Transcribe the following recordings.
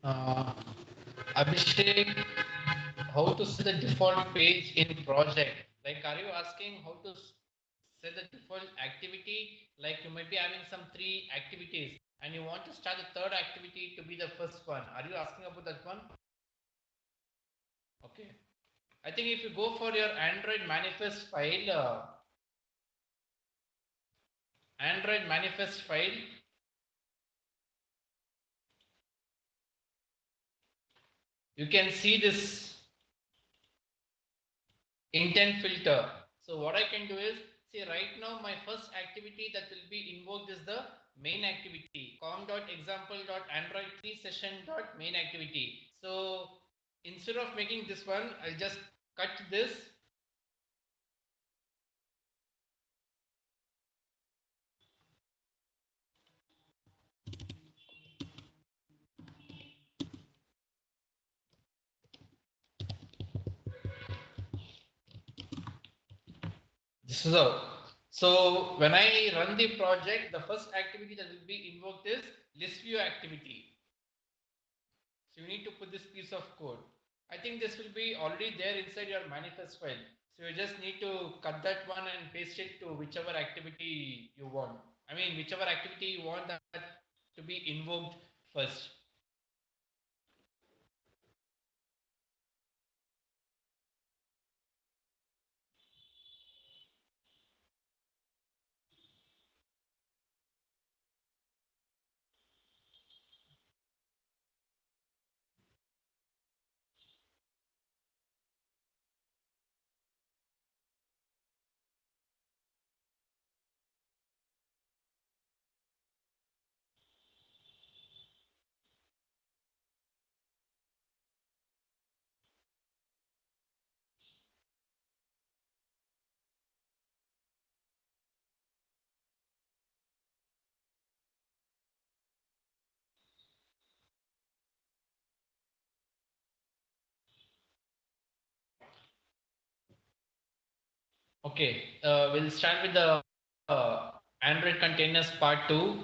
Uh, Abhishek, how to set the default page in project? Like, are you asking how to set the default activity? Like, you might be having some three activities and you want to start the third activity to be the first one. Are you asking about that one? Okay. I think if you go for your Android manifest file, you can see this intent filter. So what I can do is, see right now my first activity that will be invoked is the main activity com.example.android3 session.main activity. So instead of making this one, I'll just cut this. This is how. So when I run the project, the first activity that will be invoked is ListView activity. So you need to put this piece of code. I think this will be already there inside your manifest file. So you just need to cut that one and paste it to whichever activity you want. I mean, whichever activity you want that to be invoked first. Okay, we'll start with the Android containers part 2.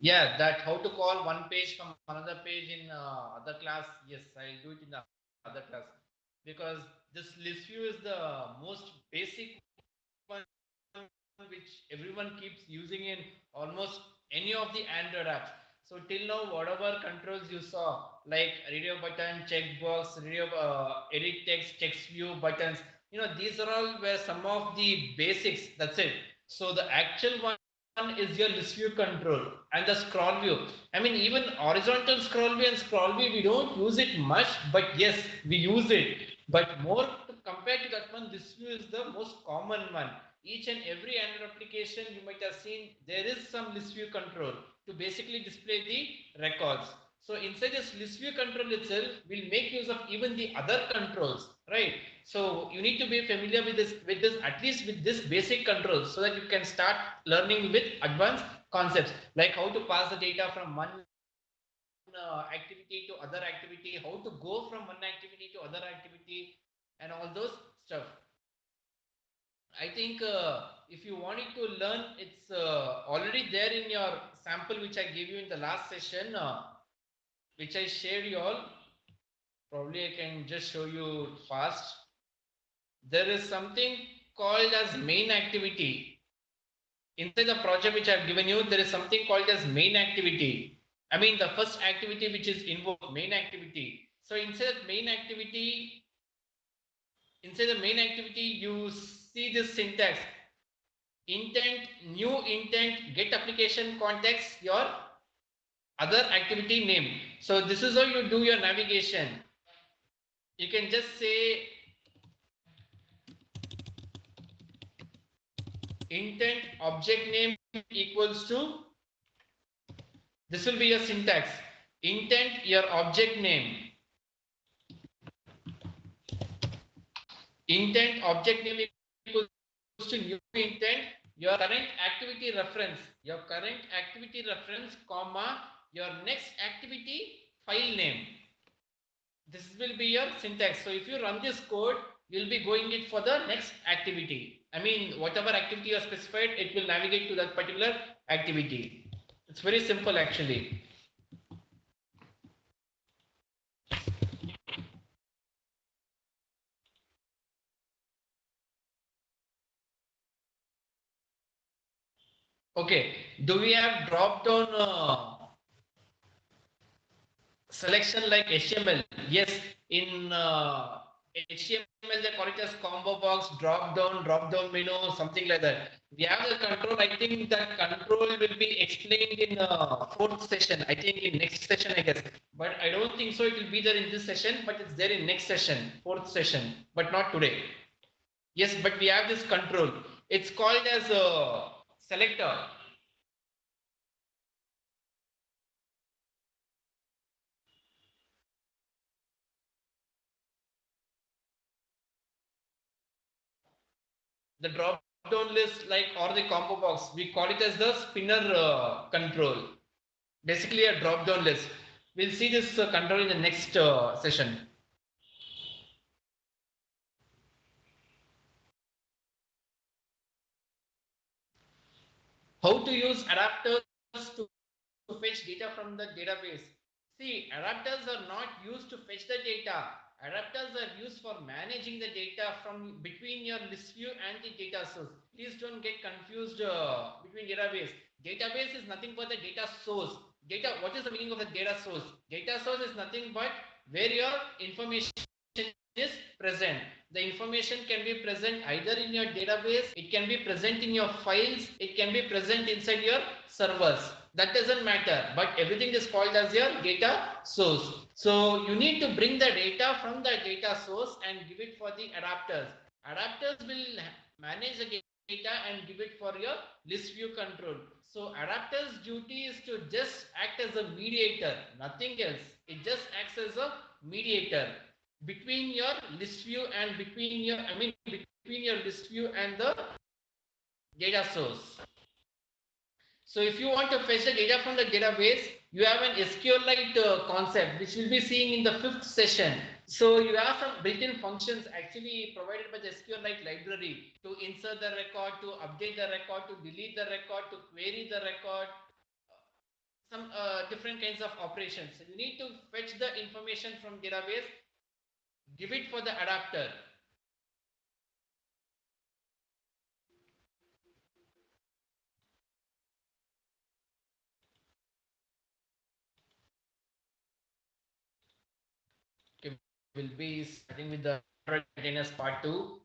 Yeah, that how to call one page from another page in other class. Yes, I'll do it in the other class because this list view is the most basic one which everyone keeps using in almost any of the Android apps. So till now, whatever controls you saw, like radio button, checkbox, radio edit text, text view buttons, these are all were some of the basics. That's it. So the actual one is your list view control and the scroll view. I mean, even horizontal scroll view and scroll view, we don't use it much, but yes, we use it. But more compared to that one, this view is the most common one. Each and every Android application you might have seen, there is some list view control to basically display the records. So inside this list view control itself, we'll make use of even the other controls, right? So you need to be familiar with this, at least with this basic controls, so that you can start learning with advanced concepts, like how to pass the data from one activity to other activity, how to go from one activity to other activity, and all those stuff. I think if you wanted to learn, it's already there in your sample which I gave you in the last session, which I shared you all. Probably I can just show you fast. There is something called as main activity. Inside the project which I've given you, there is something called as main activity. I mean, the first activity which is invoked, main activity. So inside the main activity, you see this syntax: intent, new intent, get application context, your other activity name. So this is how you do your navigation. You can just say intent object name equals to, this will be your syntax: intent, your object name, intent object name equals to new intent, your current activity reference, comma, your next activity file name. This will be your syntax. So if you run this code, you'll be going it for the next activity. I mean, whatever activity you have specified, it will navigate to that particular activity. It's very simple actually. Okay, do we have drop down selection like HTML? Yes, in HTML they call it as combo box, drop down menu, something like that. We have the control. I think that control will be explained in fourth session. I think in next session, I guess. But I don't think so. It will be there in this session, but it's there in next session, fourth session, but not today. Yes, but we have this control. It's called as a selector. The drop down list like or the combo box, we call it as the spinner control, basically a drop down list. We'll see this control in the next session. How to use adapters to fetch data from the database. See, adapters are not used to fetch the data. Adapters are used for managing the data from between your list view and the data source. Please don't get confused between database. Database is nothing but the data source. Data. What is the meaning of a data source? Data source is nothing but where your information is present. The information can be present either in your database, it can be present in your files, it can be present inside your servers. That doesn't matter, but everything is called as your data source. So you need to bring the data from the data source and give it for the adapters. Adapters will manage the data and give it for your list view control. So adapters duty is to just act as a mediator, nothing else. It just acts as a mediator between your list view and between your list view and the data source. So if you want to fetch the data from the database, you have an SQLite concept, which we'll be seeing in the fifth session. So you have some built-in functions actually provided by the SQLite library to insert the record, to update the record, to delete the record, to query the record, some different kinds of operations. So you need to fetch the information from database, give it for the adapter. Okay, we'll be starting with the containers part 2.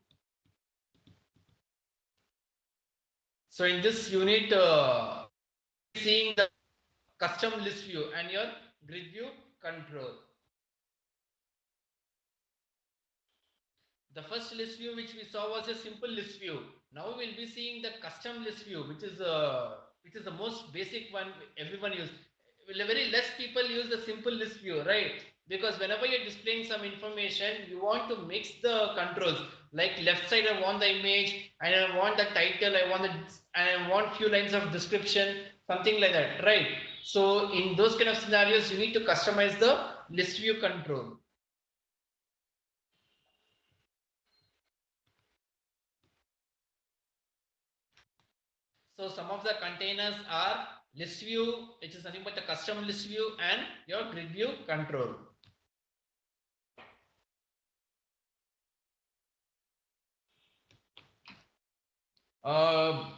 So in this unit, seeing the custom list view and your grid view control. The first list view which we saw was a simple list view. Now we'll be seeing the custom list view, which is the most basic one everyone use. Very less people use the simple list view, right? Because whenever you're displaying some information, you want to mix the controls. Like left side, I want the image, and I want the title, and I want few lines of description, something like that, right? So in those kind of scenarios, you need to customize the list view control. So some of the containers are list view, which is nothing but the custom list view, and your grid view control. Uh,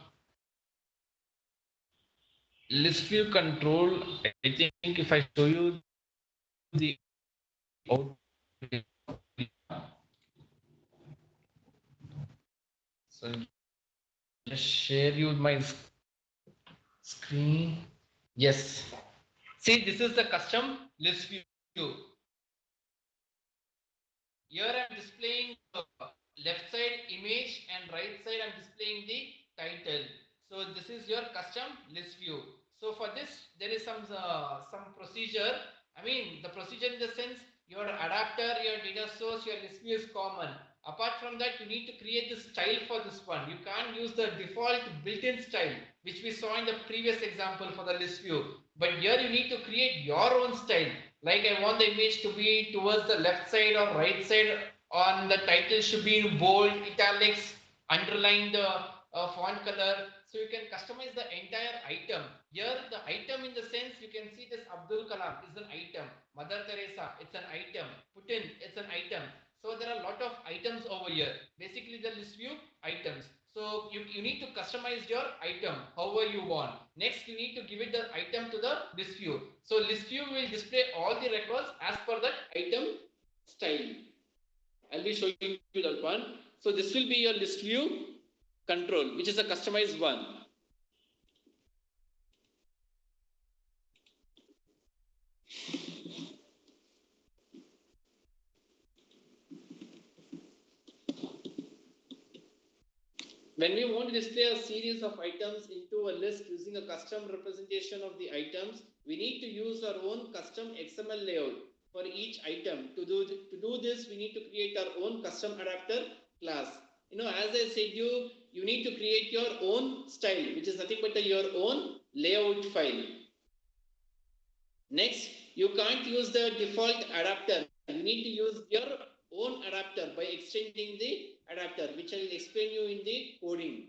List view control, I think if I show you the output, so just share you my screen. Yes. See, this is the custom list view. Here I'm displaying left side image and right side I'm displaying the title. So this is your custom list view. So for this there is some procedure. I mean the procedure in the sense your adapter, your data source, your list view is common. Apart from that, you need to create the style for this one. You can't use the default built-in style, which we saw in the previous example for the list view. But here you need to create your own style. Like I want the image to be towards the left side or right side, on the title should be in bold, italics, underline the font color. So you can customize the entire item. Here the item in the sense you can see this Abdul Kalam is an item. Mother Teresa, it's an item. Putin, it's an item. So there are a lot of items over here. Basically the list view items. So you need to customize your item however you want. Next you need to give it the item to the list view. So list view will display all the records as per that item style. I'll be showing you that one. So this will be your list view control, which is a customized one. When we want to display a series of items into a list using a custom representation of the items, we need to use our own custom XML layout for each item. To do this, we need to create our own custom adapter class. As I said, you need to create your own style, which is nothing but your own layout file. Next, you can't use the default adapter. You need to use your own adapter by extending the adapter, which I will explain you in the coding.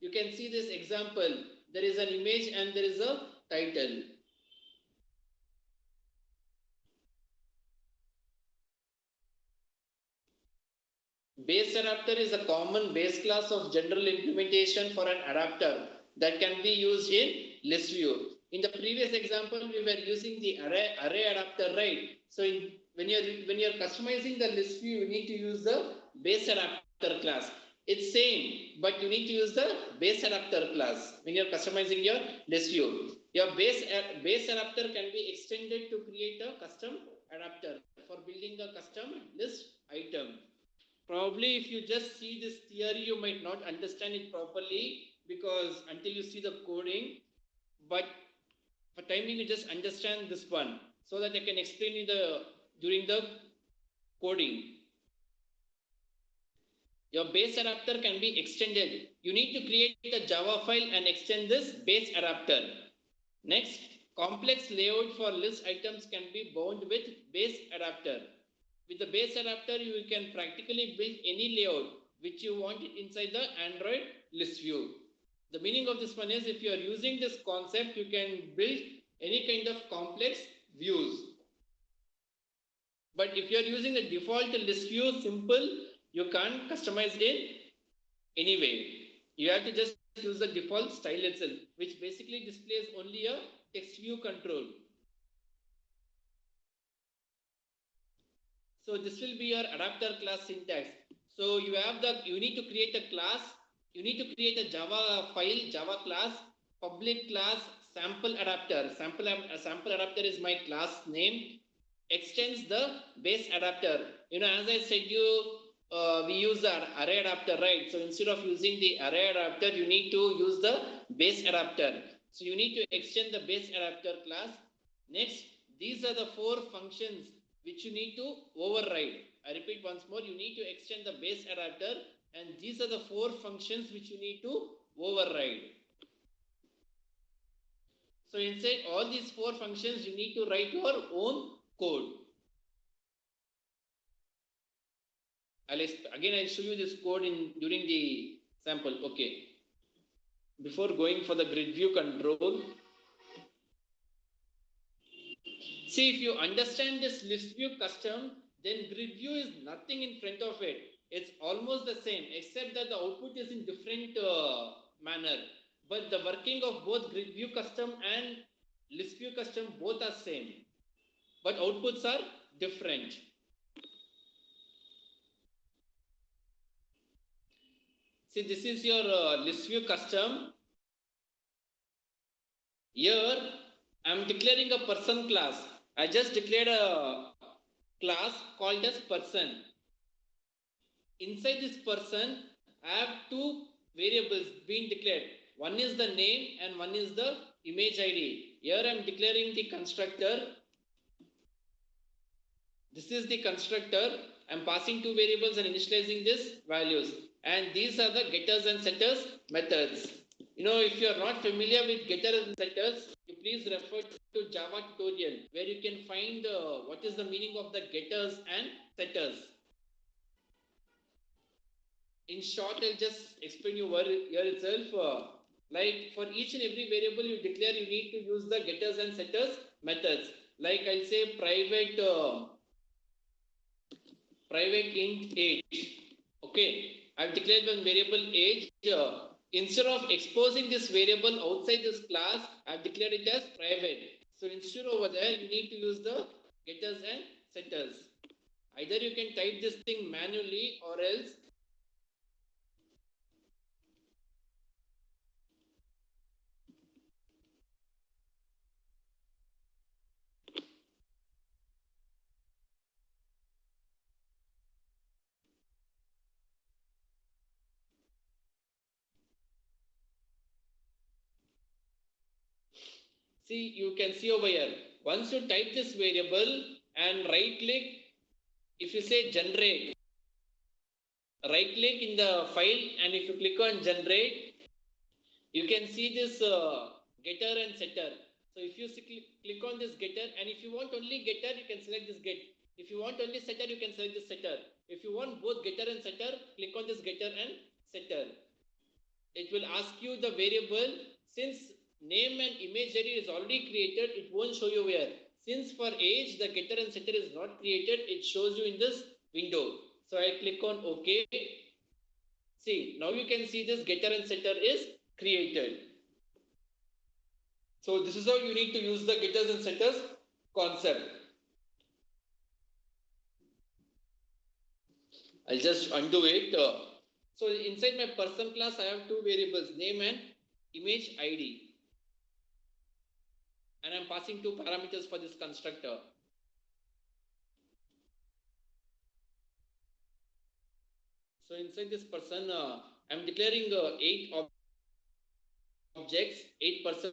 You can see this example. There is an image and there is a title. Base adapter is a common base class of general implementation for an adapter that can be used in ListView. In the previous example, we were using the array adapter, right? So when you're customizing the ListView, you need to use the base adapter class. It's same, but you need to use the base adapter class when you're customizing your ListView. Your base adapter can be extended to create a custom adapter for building a custom list item. Probably if you just see this theory, you might not understand it properly because until you see the coding, but for time being, you just understand this one so that I can explain you during the coding. Your base adapter can be extended. You need to create a Java file and extend this base adapter. Next, complex layout for list items can be bound with base adapter. With the base adapter, you can practically build any layout which you want inside the Android list view. The meaning of this one is if you are using this concept, you can build any kind of complex views. But if you are using the default list view, simple, you can't customize it anyway. You have to just use the default style itself, which basically displays only a text view control. So this will be your adapter class syntax. So you need to create a class. You need to create a Java file, Java class, public class, sample adapter. Sample adapter is my class name. Extends the base adapter. As I said, we use the array adapter, right? So instead of using the array adapter, you need to use the base adapter. So you need to extend the base adapter class. Next, these are the 4 functions which you need to override. I repeat once more, you need to extend the base adapter and these are the 4 functions which you need to override. So inside all these 4 functions, you need to write your own code. I'll show you this code during the sample. Okay. Before going for the grid view control, see, if you understand this list view custom, then grid view is nothing in front of it. It's almost the same, except that the output is in different manner. But the working of both grid view custom and list view custom both are same. But outputs are different. See, this is your list view custom. Here, I am declaring a person class. I just declared a class called as person. Inside this person, I have 2 variables being declared. One is the name and one is the image ID. Here I am declaring the constructor This is the constructor. I'm passing two variables and initializing this values. And these are the getters and setters methods. If you are not familiar with getters and setters, you please refer to Java tutorial where you can find what is the meaning of the getters and setters. In short, I'll just explain you here itself. Like for each and every variable you declare, you need to use the getters and setters methods. Like I'll say private int age. Okay, I've declared one variable age. Instead of exposing this variable outside this class, I've declared it as private. So instead over there, you need to use the getters and setters. Either you can type this thing manually or else see, you can see over here. Once you type this variable and right click, if you say generate, right click in the file and if you click on generate, you can see this getter and setter. So if you click on this getter and if you want only getter, you can select this get. If you want only setter, you can select this setter. If you want both getter and setter, click on this getter and setter. It will ask you the variable. Since name and imagery is already created, it won't show you where. Since for age the getter and setter is not created, it shows you in this window. So I click on OK. See, now you can see this getter and setter is created. So this is how you need to use the getters and setters concept. I'll just undo it. So inside my person class, I have two variables, name and image ID. And I'm passing two parameters for this constructor. So inside this person, I'm declaring 8 objects, 8 person.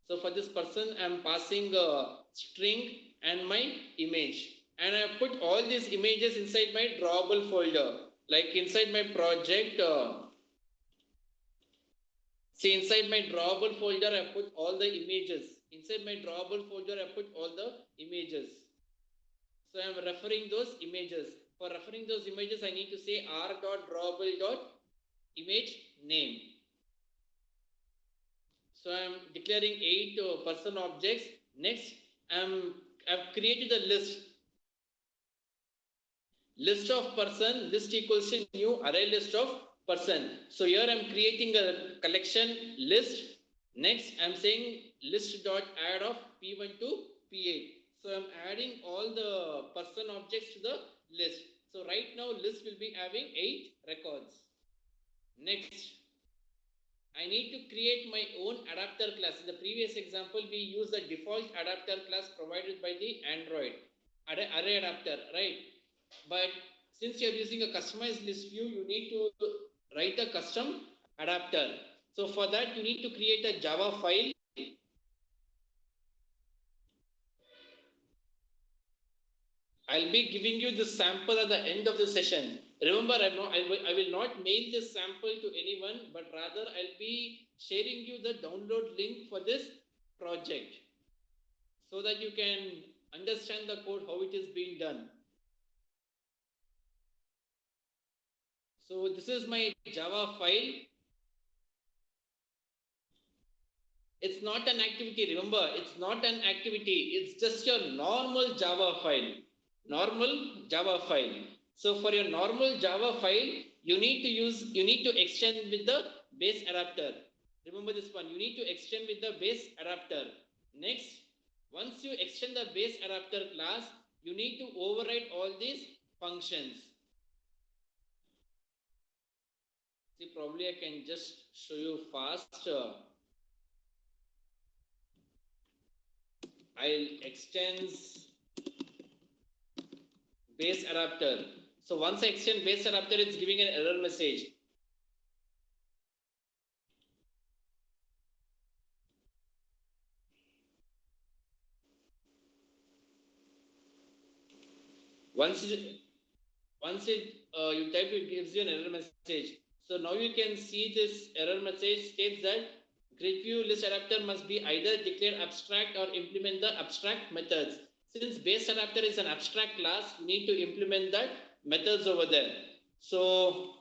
So for this person, I'm passing a string and my image. And I put all these images inside my drawable folder. Like inside my project, see inside my drawable folder, I put all the images. Inside my drawable folder, I put all the images. So I'm referring those images. For referring those images, I need to say r.drawable.image name. So I'm declaring 8 person objects. Next, I've created a list. List of person, list equals to new array list of person. So here I'm creating a collection list. Next, I'm saying list.add of P1 to P8. So I'm adding all the person objects to the list. So right now list will be having 8 records. Next, I need to create my own adapter class. In the previous example, we used the default adapter class provided by the Android array adapter, right? But since you're using a customized list view, you need to write a custom adapter. So for that, you need to create a Java file. I'll be giving you this sample at the end of the session. Remember, I will not mail this sample to anyone, but rather I'll be sharing you the download link for this project so that you can understand the code, how it is being done. So this is my Java file. It's not an activity. Remember, it's not an activity. It's just your normal Java file. Normal Java file. So for your normal Java file, you need to extend with the base adapter. Remember this one. You need to extend with the base adapter. Next, once you extend the base adapter class, you need to override all these functions. See, probably I can just show you fast. I'll extend base adapter. So once I extend base adapter, it's giving an error message. Once you type, it gives you an error message. So now you can see this error message states that GridView list adapter must be either declare abstract or implement the abstract methods. Since base adapter is an abstract class, you need to implement that methods over there. So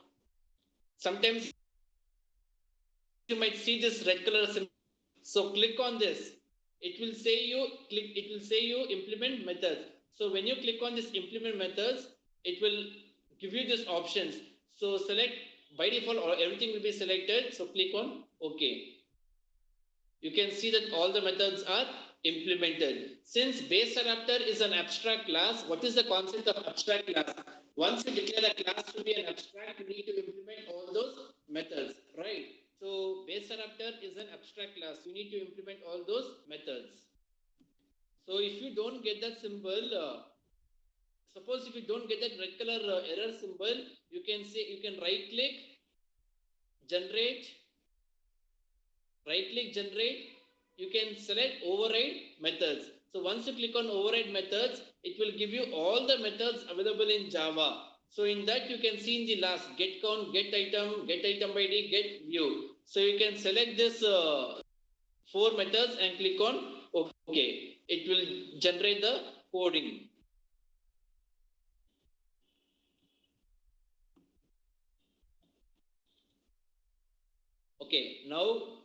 sometimes you might see this red color symbol. So click on this. It will say you implement methods. So when you click on this implement methods, it will give you these options. So select by default, or everything will be selected. So click on OK. You can see that all the methods are implemented. Since base adapter is an abstract class, what is the concept of abstract class? Once you declare a class to be an abstract, you need to implement all those methods, right? So base adapter is an abstract class. You need to implement all those methods. So if you don't get that symbol, suppose if you don't get that red color error symbol, you can right click, generate, you can select override methods. So once you click on override methods, it will give you all the methods available in Java. So in that you can see in the last get count, get item ID, get view. So you can select this 4 methods and click on OK. It will generate the coding. Okay, now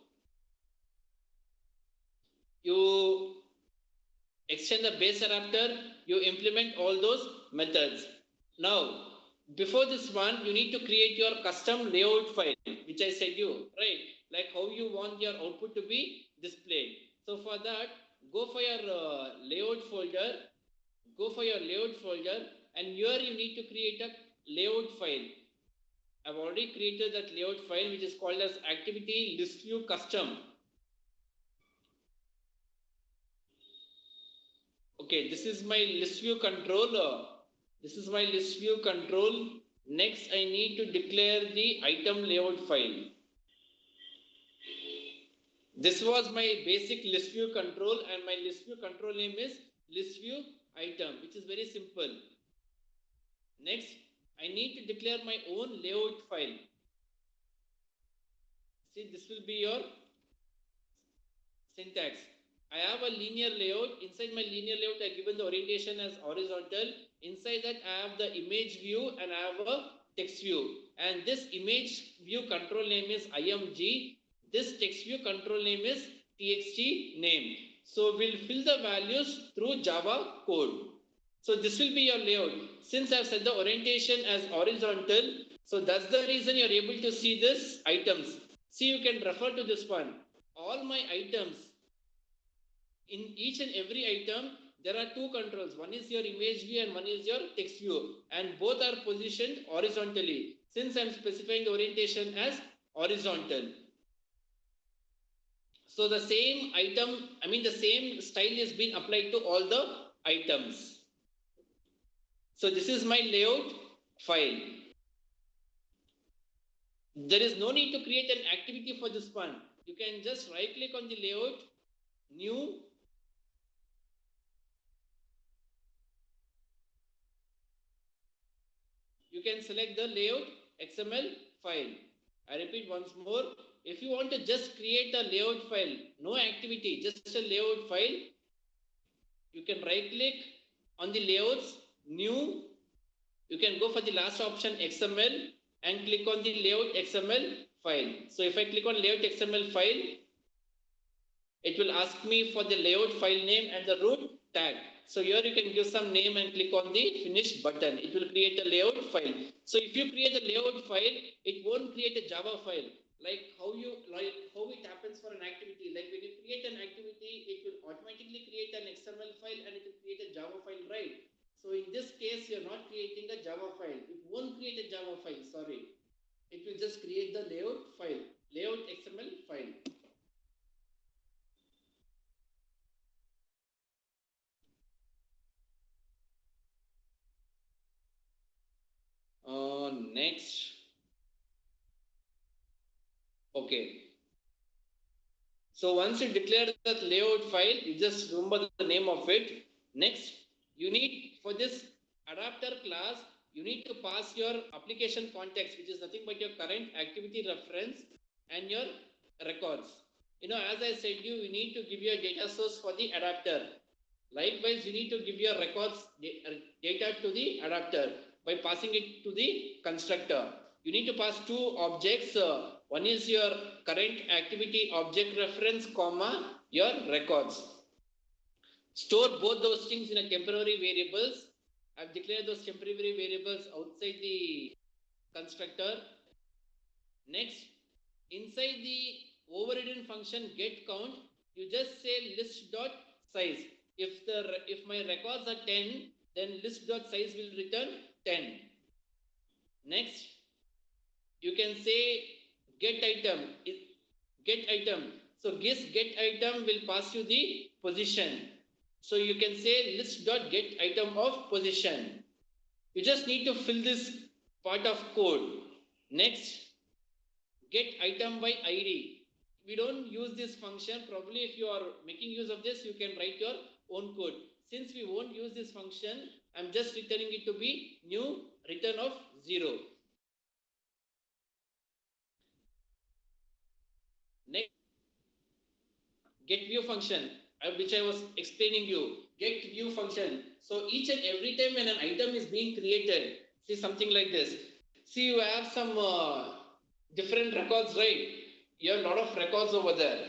you extend the base adapter, you implement all those methods. Now, before this one, you need to create your custom layout file, which I said you, right? Like how you want your output to be displayed. So for that, go for your layout folder, and here you need to create a layout file. I've already created that layout file, which is called as activity ListView custom. Okay, this is my ListView control. Next, I need to declare the item layout file. This was my basic ListView control, and my ListView control name is ListView item, which is very simple. Next, I need to declare my own layout file. See, this will be your syntax. I have a linear layout. Inside my linear layout, I have given the orientation as horizontal. Inside that, I have the image view and I have a text view. And this image view control name is img. This text view control name is txt name. So we'll fill the values through Java code. So this will be your layout. Since I have set the orientation as horizontal, so that's the reason you're able to see this items. See, you can refer to this one. All my items, in each and every item, there are 2 controls. One is your image view and one is your text view. And both are positioned horizontally. Since I'm specifying the orientation as horizontal. So the same item, the same style is being applied to all the items. So this is my layout file. There is no need to create an activity for this one. You can just right click on the layout, new, you can select the layout XML file. I repeat once more. If you want to just create a layout file, no activity, just a layout file, you can right click on the layouts, new, you can go for the last option XML and click on the layout XML file. So if I click on layout XML file, it will ask me for the layout file name and the root tag. So here you can give some name and click on the finish button. It will create a layout file. So if you create a layout file, it won't create a Java file. Like how it happens for an activity. Like when you create an activity, it will automatically create an XML file and it will create a Java file, right? So in this case, you're not creating a Java file. It won't create a Java file, sorry. It will just create the layout file, layout XML file. Next. Okay. So once you declare that layout file, you just remember the name of it. Next, you need for this adapter class, you need to pass your application context, which is nothing but your current activity reference and your records. As I said you need to give your data source for the adapter. Likewise, you need to give your records data to the adapter by passing it to the constructor. You need to pass two objects. One is your current activity object reference, comma, your records. Store both those things in a temporary variables. I've declared those temporary variables outside the constructor. Next, inside the overridden function get count, you just say list dot size. If my records are 10, then list dot size will return 10. Next, you can say get item. Get item. So guess get item will pass you the position. So you can say list dot get item of position. You just need to fill this part of code. Next, get item by id. We don't use this function. Probably if you are making use of this, you can write your own code. Since we won't use this function, I'm just returning it to be new return of 0. Next, get view function, which I was explaining you. Get view function. So each and every time when an item is being created, see something like this. See, you have some different records, right? You have a lot of records over there.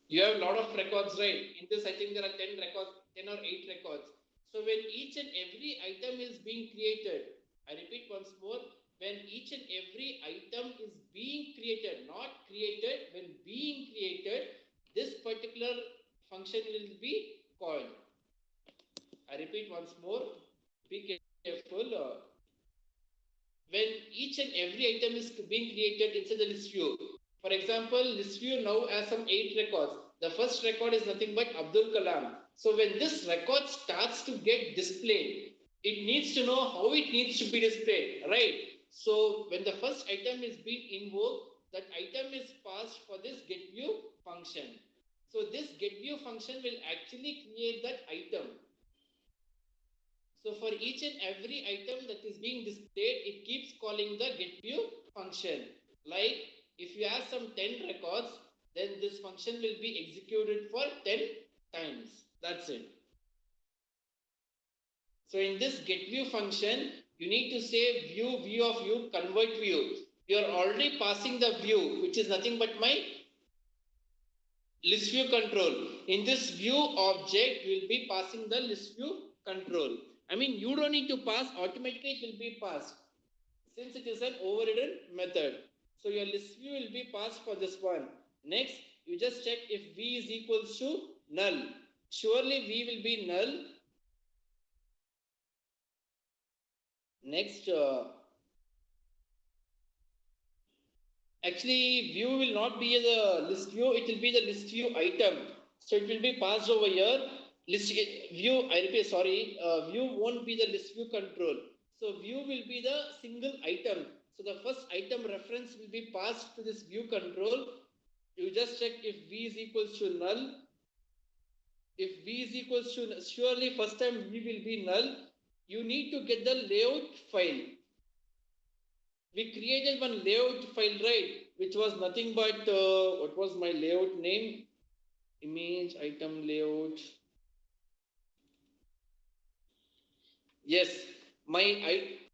You have a lot of records, right? In this, I think there are 10 records, 10 or 8 records. So when each and every item is being created, I repeat once more, when each and every item is being created, not created, when being created, this particular function will be called. I repeat once more, be careful. When each and every item is being created inside the list view. For example, list view now has some 8 records. The first record is nothing but Abdul Kalam. So when this record starts to get displayed, it needs to know how it needs to be displayed, right? So when the first item is being invoked, that item is passed for this getView function. So this getView function will actually create that item. So for each and every item that is being displayed, it keeps calling the getView function. Like if you have some 10 records, then this function will be executed for 10 times. That's it. So in this getView function, you need to say view of view, convert view. You are already passing the view, which is nothing but my list view control. In this view object, we will be passing the list view control. I mean, you don't need to pass, automatically it will be passed since it is an overridden method. So your list view will be passed for this one. Next, you just check if v is equals to null. Surely v will be null. Next, actually view will not be the list view, it will be the list view item. So it will be passed over here. List view, I repeat, sorry, view won't be the list view control. So view will be the single item. So the first item reference will be passed to this view control. You just check if v is equals to null. If v is equals to, surely first time v will be null. You need to get the layout file. We created one layout file, right, which was nothing but what was my layout name? Image item layout. Yes, my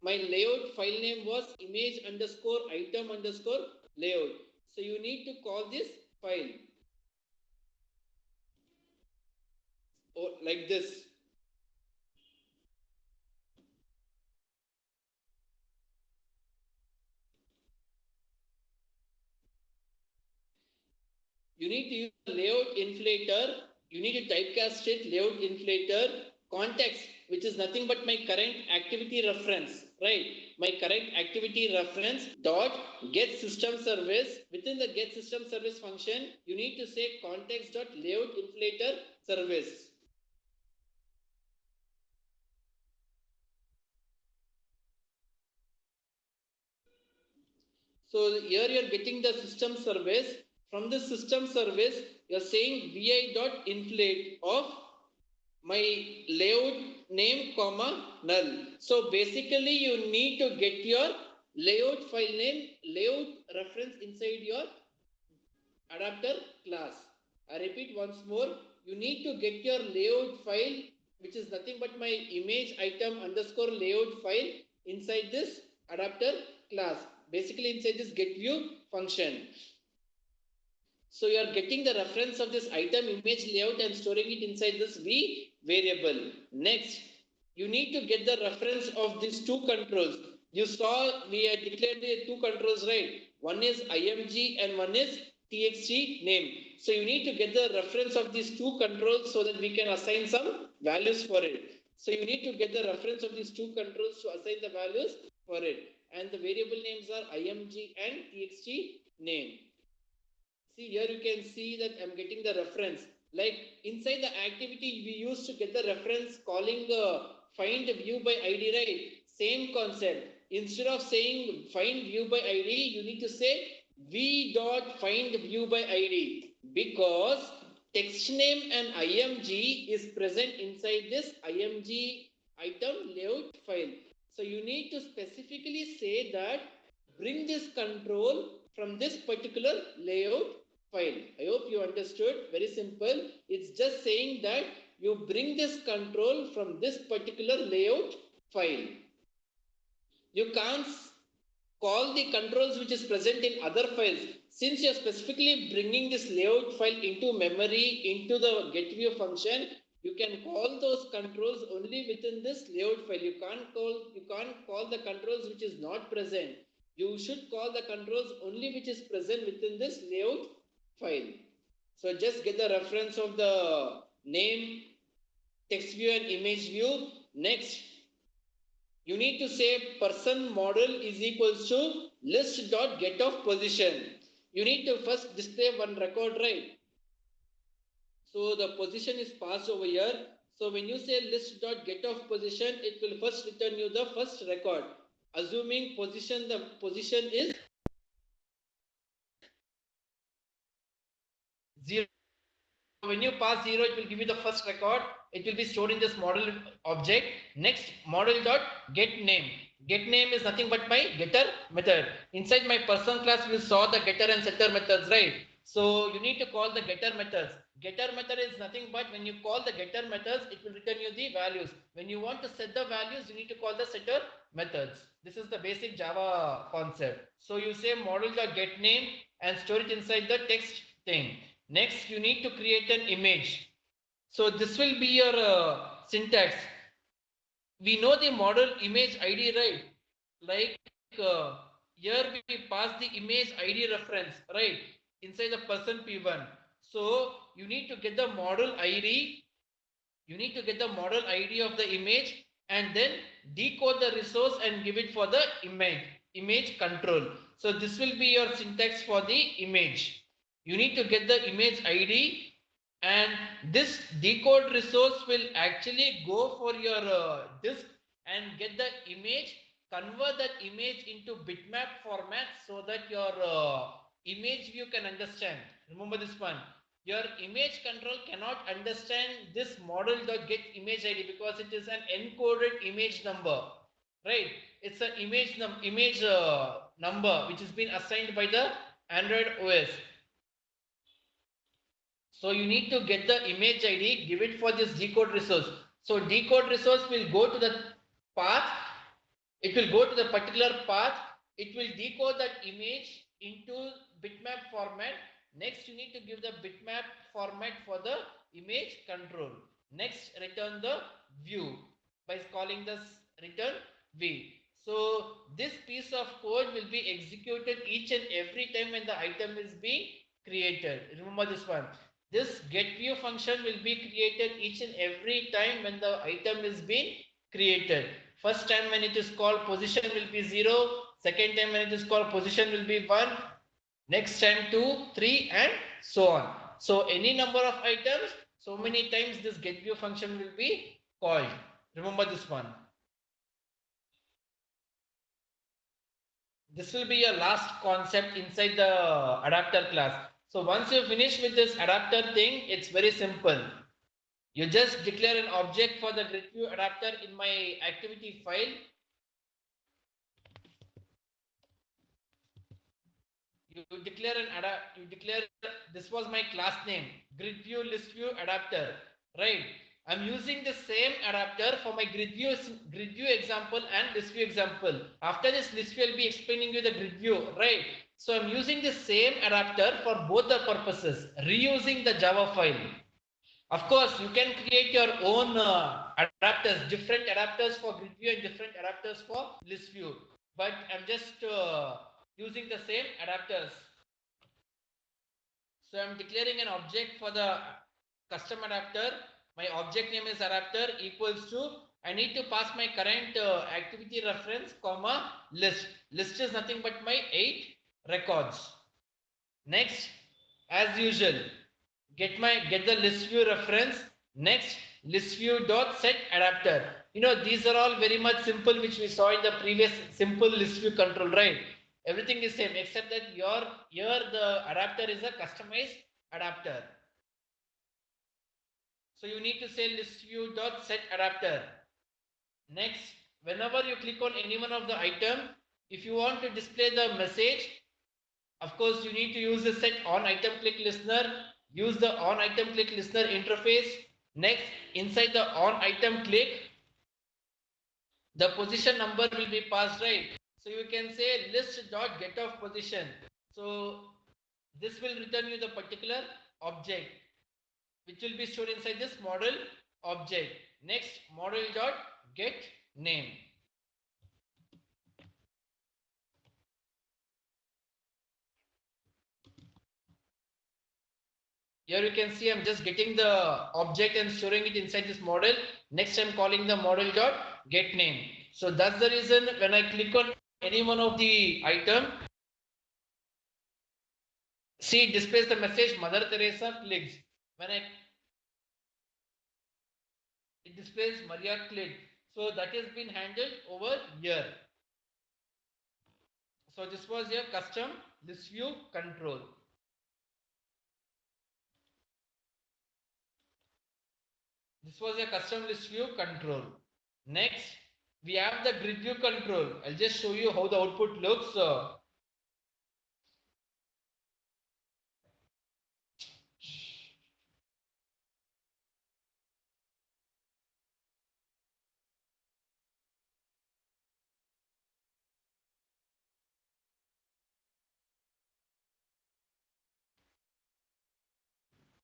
layout file name was image underscore item underscore layout. So you need to call this file like this. You need to use the layout inflator. You need to typecast it layout inflator context, which is nothing but my current activity reference, right? My current activity reference dot get system service. Within the get system service function, you need to say context dot layout inflator service. So here you are getting the system service. From the system service, you are saying vi dot inflate of my layout name comma null. So basically you need to get your layout file name, layout reference inside your adapter class. I repeat once more, you need to get your layout file, which is nothing but my image item underscore layout file inside this adapter class, basically inside this getView function. So you are getting the reference of this item image layout and storing it inside this V variable. Next, you need to get the reference of these two controls. You saw we had declared the two controls, right? One is img and one is txt name. So you need to get the reference of these two controls so that we can assign some values for it. So you need to get the reference of these two controls to assign the values for it. And the variable names are img and txt name. See, here you can see that I'm getting the reference. Like inside the activity, we used to get the reference calling find view by ID, right? Same concept. Instead of saying find view by ID, you need to say v dot find view by ID, because text name and img is present inside this img item layout file. So you need to specifically say that bring this control from this particular layout file. I hope you understood. Very simple. It's just saying that you bring this control from this particular layout file. You can't call the controls which is present in other files. Since you are specifically bringing this layout file into memory, into the getView function, you can call those controls only within this layout file. You can't call the controls which is not present. You should call the controls only which is present within this layout file. So just get the reference of the name, text view and image view. Next, you need to say person model is equals to list dot get of position. You need to first display one record, right? So the position is passed over here. So when you say list dot get of position, it will first return you the first record. Assuming the position is 0. When you pass 0, it will give you the first record. It will be stored in this model object. Next, model dot get name. Get name is nothing but my getter method. Inside my person class, we saw the getter and setter methods, right? So you need to call the getter methods. Getter method is nothing but when you call the getter methods, it will return you the values. When you want to set the values, you need to call the setter methods. This is the basic Java concept. So you say model dot get name and store it inside the text thing. Next, you need to create an image. So this will be your syntax. We know the model image ID, right? Like here we pass the image ID reference, right? Inside the person P1. So you need to get the model ID. You need to get the model ID of the image and then decode the resource and give it for the image control. So this will be your syntax for the image. You need to get the image ID, and this decode resource will actually go for your disk and get the image, convert that image into bitmap format so that your image view can understand. Remember this one. Your image control cannot understand this model.get image ID because it is an encoded image number, right? It's an image number which has been assigned by the Android OS. So you need to get the image ID, give it for this decode resource. So decode resource will go to the path. It will go to the particular path. It will decode that image into bitmap format. Next, you need to give the bitmap format for the image control. Next, return the view by calling this return v. So this piece of code will be executed each and every time when the item is being created. Remember this one. This getView function will be created each and every time when the item is being created. First time when it is called, position will be 0. Second time when it is called, position will be 1. Next time 2, 3 and so on. So any number of items, so many times this getView function will be called. Remember this one. This will be your last concept inside the adapter class. So once you finish with this adapter thing, it's very simple. You just declare an object for the GridView adapter in my activity file. You declare this was my class name, GridView ListView adapter, right? I'm using the same adapter for my GridView example and ListView example. After this, ListView will be explaining you the GridView, right? So I'm using the same adapter for both the purposes, reusing the Java file. Of course, you can create your own adapters, different adapters for GridView and different adapters for ListView. But I'm just using the same adapters. So I'm declaring an object for the custom adapter. My object name is adapter equals to, I need to pass my current activity reference, comma, list. List is nothing but my 8 records. Next, as usual, get the list view reference. Next, list view dot set adapter. These are all very much simple, which we saw in the previous simple list view control, right? Everything is same except that here the adapter is a customized adapter. So you need to say list view dot set adapter. Next, whenever you click on any one of the item, if you want to display the message, of course, you need to use the set on item click listener. Use the on item click listener interface. Next, inside the on item click, the position number will be passed, right? So you can say list dot get of position. So this will return you the particular object, which will be stored inside this model object. Next, model dot get name. Here you can see I'm just getting the object and storing it inside this model. Next, I'm calling the model dot get name. So that's the reason when I click on any one of the item, see it displays the message Mother Teresa clicks. When it displays Maria clicked. So that has been handled over here. So this was your custom list view control. This was a custom list view control. Next, we have the grid view control. I'll just show you how the output looks.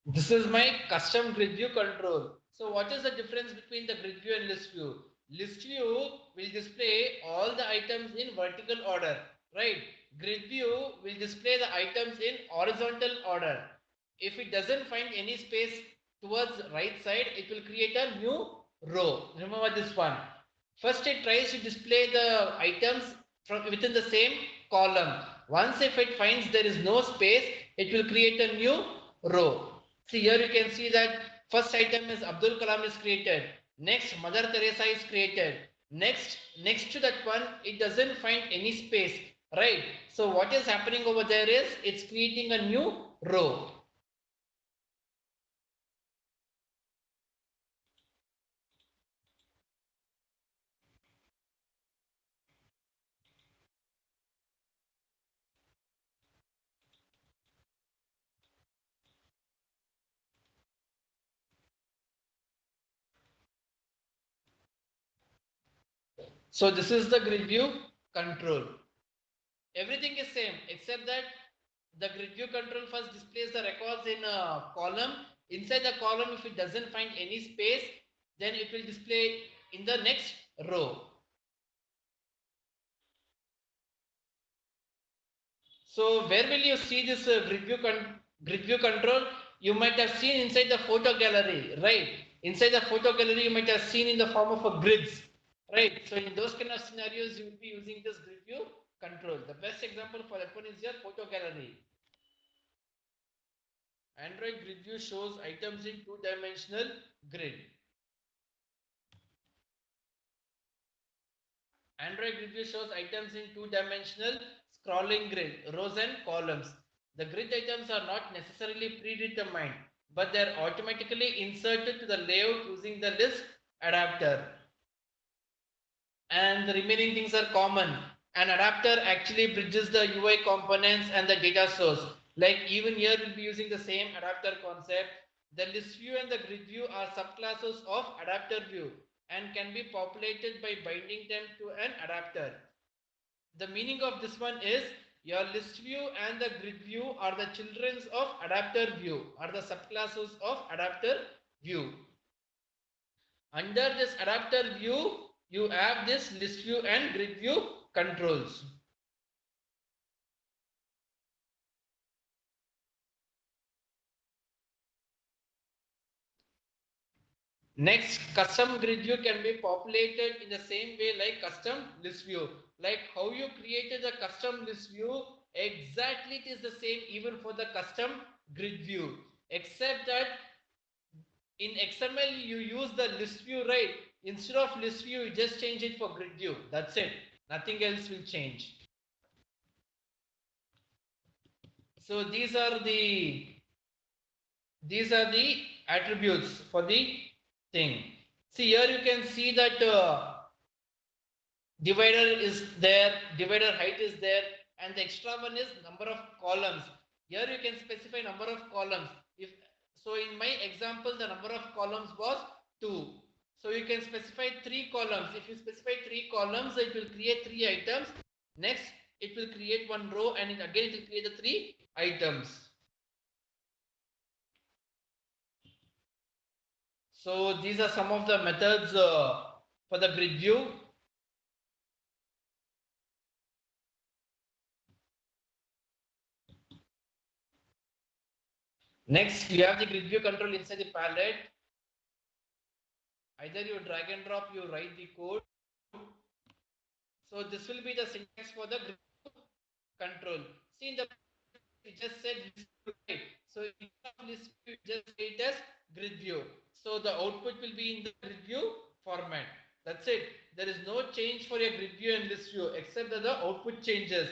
This is my custom grid view control. So what is the difference between the grid view and list view? List view will display all the items in vertical order, right? Grid view will display the items in horizontal order. If it doesn't find any space towards right side, it will create a new row. Remember this one. First it tries to display the items from within the same column. Once if it finds there is no space, it will create a new row. See here you can see that first item is Abdul Kalam is created. Next Mother Teresa is created. Next to that one it doesn't find any space, right? So what is happening over there is it's creating a new row. So this is the grid view control. Everything is same except that the grid view control first displays the records in a column. Inside the column, if it doesn't find any space, then it will display in the next row. So where will you see this grid view control? You might have seen inside the photo gallery, right? Inside the photo gallery, you might have seen in the form of a grids, right? So in those kind of scenarios, you will be using this grid view control. The best example for that one is your photo gallery. Android grid view shows items in two-dimensional grid. Android grid view shows items in two-dimensional scrolling grid, rows and columns. The grid items are not necessarily predetermined. but they're automatically inserted to the layout using the list adapter. And the remaining things are common. An adapter actually bridges the UI components and the data source. Like even here we'll be using the same adapter concept. The list view and the grid view are subclasses of adapter view and can be populated by binding them to an adapter. The meaning of this one is your list view and the grid view are the children of adapter view, are the subclasses of adapter view. Under this adapter view, you have this list view and grid view controls. Next, custom grid view can be populated in the same way like custom list view. Like how you created the custom list view, exactly it is the same even for the custom grid view. Except that in XML you use the list view, right? Instead of list view, you just change it for grid view. That's it. Nothing else will change. So these are the attributes for the thing. See here you can see that divider is there, divider height is there, and the extra one is number of columns. Here you can specify number of columns. If so, in my example, the number of columns was 2. So you can specify 3 columns. If you specify 3 columns, it will create 3 items. Next, it will create one row, and again it will create the 3 items. So these are some of the methods for the grid view. Next, you have the grid view control inside the palette. Either you drag and drop, you write the code. So this will be the syntax for the grid view control. See in the it just said list view, right? So in list view, just say it as grid view. So the output will be in the grid view format. That's it. There is no change for your grid view and list view except that the output changes.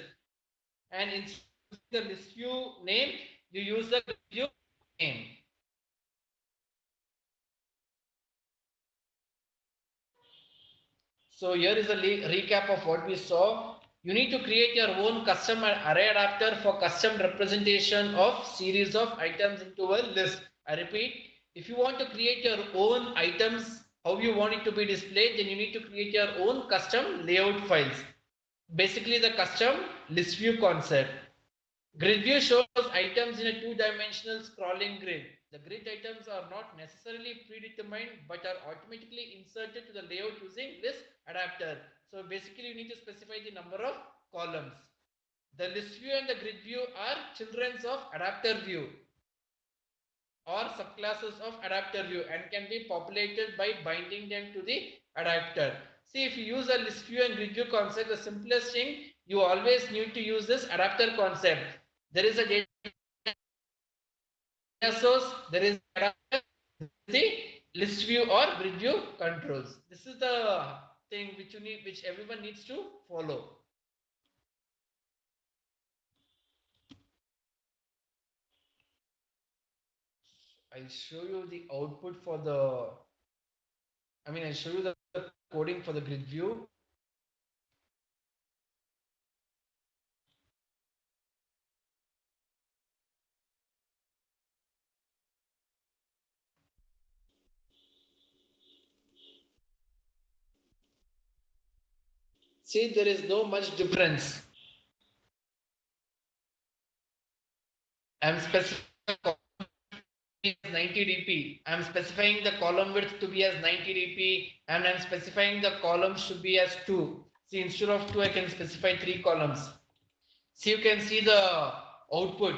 And instead of the list view name, you use the grid view name. So here is a recap of what we saw. You need to create your own custom array adapter for custom representation of series of items into a list. I repeat, if you want to create your own items, how you want it to be displayed, then you need to create your own custom layout files. Basically the custom list view concept. Grid view shows items in a two-dimensional scrolling grid. The grid items are not necessarily predetermined but are automatically inserted to the layout using list adapter. So basically you need to specify the number of columns. The list view and the grid view are children of adapter view or subclasses of adapter view and can be populated by binding them to the adapter. See, if you use a list view and grid view concept, the simplest thing, you always need to use this adapter concept. There is a data source, there is the list view or grid view controls. This is the thing which you need, which everyone needs to follow. I'll show you the output for the, I'll show you the coding for the grid view. See, there is no much difference. I'm specifying 90 dp. I'm specifying the column width to be as 90 dp and I'm specifying the columns should be as 2. See, instead of 2, I can specify 3 columns. See, you can see the output.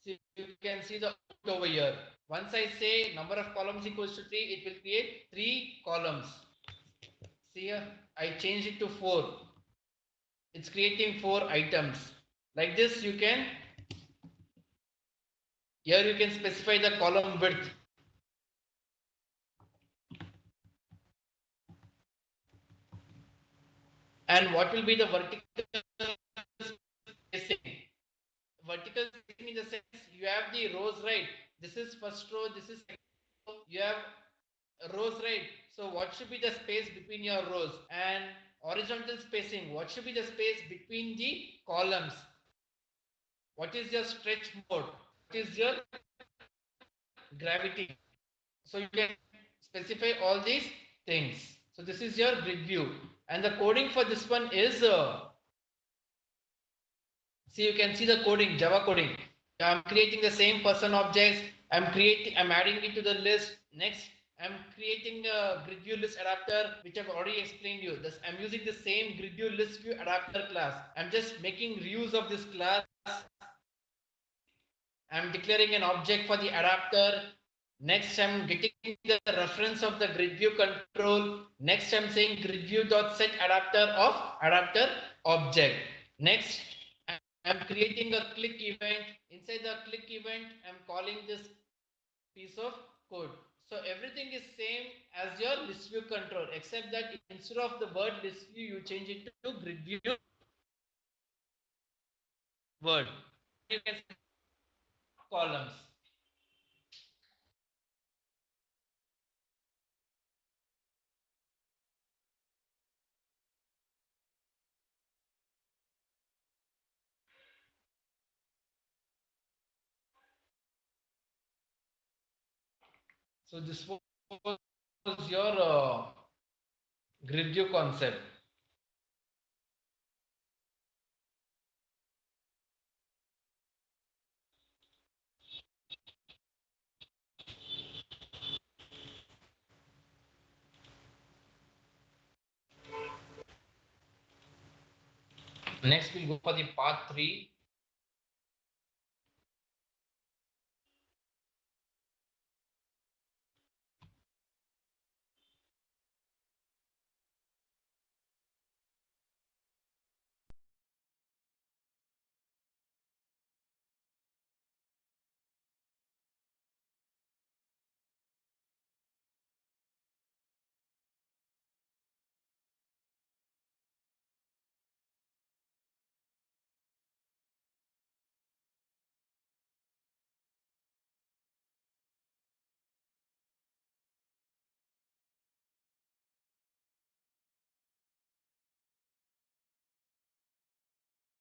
See, you can see the output over here. Once I say number of columns equals to 3, it will create 3 columns. See here, I changed it to 4. It's creating 4 items. Like this, you can, here you can specify the column width. And what will be the vertical spacing? vertical spacing in the sense you have the rows, right? This is first row, this is second row, you have rows, right? So what should be the space between your rows? And horizontal spacing, what should be the space between the columns? What is your stretch mode? What is your gravity? So you can specify all these things. So this is your grid view, and the coding for this one is see, you can see the coding, Java coding. I'm creating the same person objects. I'm adding it to the list. Next, I'm creating a GridView list adapter, which I've already explained you. This, I'm using the same GridView ListView adapter class. I'm just making reuse of this class. I'm declaring an object for the adapter. Next, I'm getting the reference of the GridView control. Next, I'm saying GridView.set adapter of adapter object. Next, I'm creating a click event. Inside the click event, I'm calling this piece of code. So everything is same as your ListView control, except that instead of the word ListView, you change it to GridView word. You can see columns. So this was your GridView concept. Next, we'll go for the part 3.